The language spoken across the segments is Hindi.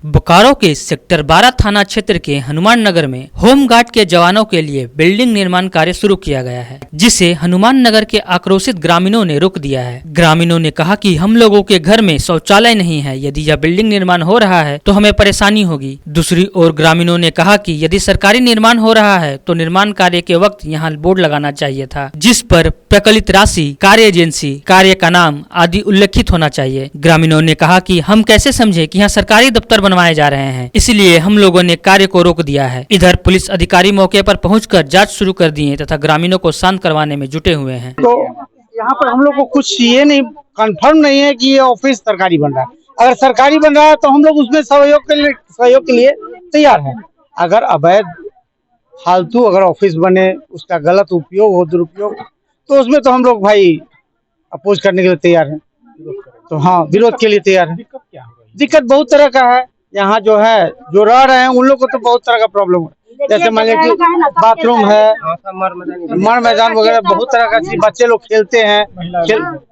बोकारो के सेक्टर 12 थाना क्षेत्र के हनुमान नगर में होमगार्ड के जवानों के लिए बिल्डिंग निर्माण कार्य शुरू किया गया है, जिसे हनुमान नगर के आक्रोशित ग्रामीणों ने रोक दिया है। ग्रामीणों ने कहा कि हम लोगों के घर में शौचालय नहीं है, यदि यह बिल्डिंग निर्माण हो रहा है तो हमें परेशानी होगी। दूसरी ओर ग्रामीणों ने कहा कि यदि सरकारी निर्माण हो रहा है तो निर्माण कार्य के वक्त यहाँ बोर्ड लगाना चाहिए था, जिस पर प्रकलित राशि, कार्य एजेंसी, कार्य का नाम आदि उल्लेखित होना चाहिए। ग्रामीणों ने कहा कि हम कैसे समझे कि यहाँ सरकारी दफ्तर बनवाए जा रहे हैं, इसलिए हम लोगों ने कार्य को रोक दिया है। इधर पुलिस अधिकारी मौके पर पहुंचकर जांच शुरू कर दिए तथा ग्रामीणों को शांत करवाने में जुटे हुए हैं। तो यहाँ पर हम लोग को कुछ ये नहीं कंफर्म नहीं है कि ये ऑफिस सरकारी बन रहा है। अगर सरकारी बन रहा है तो हम लोग उसमें सहयोग के लिए तैयार हैं। अगर अवैध फालतू अगर ऑफिस बने, उसका गलत उपयोग हो, दुरुपयोग, तो उसमें तो हम लोग भाई अपोज करने के लिए तैयार हैं। तो हाँ, विरोध के लिए तैयार है। दिक्कत क्या है? दिक्कत बहुत तरह का है। यहाँ जो है, जो रह रहे हैं उन लोग को तो बहुत तरह का प्रॉब्लम है। जैसे मान लीजिए कि बाथरूम है, मर मैदान वगैरह बहुत तरह का चीज, बच्चे लोग खेलते हैं,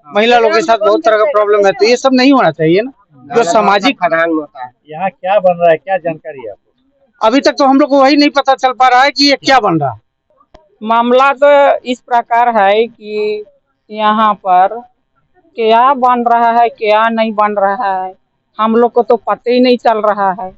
महिला लोग के साथ बहुत तरह का प्रॉब्लम है। तो ये सब नहीं होना चाहिए ना, जो सामाजिक होता है। यहाँ क्या बन रहा है, क्या जानकारी है आपको? अभी तक तो हम लोग को वही नहीं पता चल पा रहा है कि ये क्या बन रहा है। मामला तो इस प्रकार है कि यहाँ पर क्या बन रहा है, क्या नहीं बन रहा है, हम लोग को तो पता ही नहीं चल रहा है।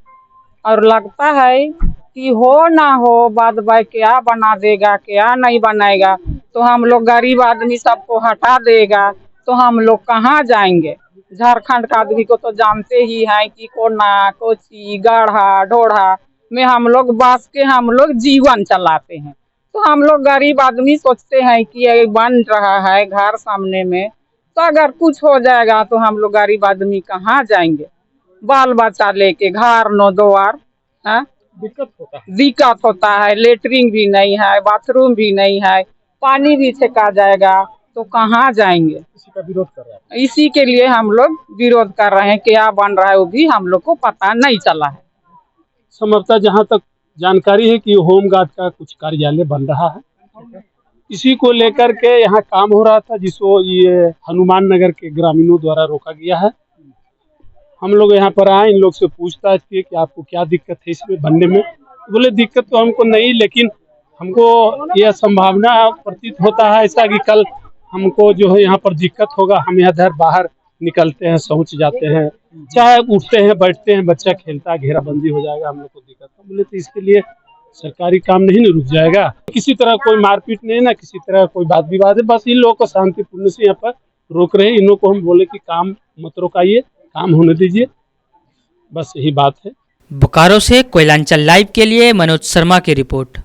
और लगता है कि हो ना हो, बाद में क्या बना देगा, क्या नहीं बनाएगा, तो हम लोग गरीब आदमी सबको हटा देगा तो हम लोग कहाँ जाएंगे। झारखंड का आदमी को तो जानते ही हैं कि कोना, कोची, गाढ़ा, ढोढ़ा में हम लोग बस के हम लोग जीवन चलाते हैं। तो हम लोग गरीब आदमी सोचते हैं कि ये बन रहा है घर सामने में, तो अगर कुछ हो जाएगा तो हम लोग गरीब आदमी कहाँ जाएंगे। बाल बच्चा लेके घर नो द्वार है, दिक्कत होता है। लेटरिन भी नहीं है, बाथरूम भी नहीं है, पानी भी फेंका जाएगा तो कहाँ जाएंगे। इसी का विरोध कर रहे हैं। इसी के लिए हम लोग विरोध कर रहे हैं। क्या बन रहा है वो भी हम लोग को पता नहीं चला है। संभवतः जहाँ तक जानकारी है कि होमगार्ड का कुछ कार्यालय बन रहा है, इसी को लेकर के यहाँ काम हो रहा था, जिसको ये हनुमान नगर के ग्रामीणों द्वारा रोका गया है। हम लोग यहाँ पर आए, इन लोग से पूछताछ किए कि आपको क्या दिक्कत है इसमें बनने में। बोले दिक्कत तो हमको नहीं, लेकिन हमको यह संभावना प्रतीत होता है ऐसा कि कल हमको जो है यहाँ पर दिक्कत होगा। हम इधर बाहर निकलते हैं, शौच जाते हैं, चाहे उठते हैं, बैठते हैं, बच्चा खेलता है, घेराबंदी हो जाएगा, हम लोग को दिक्कत। तो बोले तो इसके लिए सरकारी काम नहीं ना रुक जाएगा। किसी तरह कोई मारपीट नहीं, ना किसी तरह कोई बात विवाद है, बस इन लोगों को शांतिपूर्ण से यहाँ पर रोक रहे हैं। इन लोगों को हम बोले कि काम मत रोकाइए, काम होने दीजिए, बस यही बात है। बोकारो से कोयलांचल लाइव के लिए मनोज शर्मा की रिपोर्ट।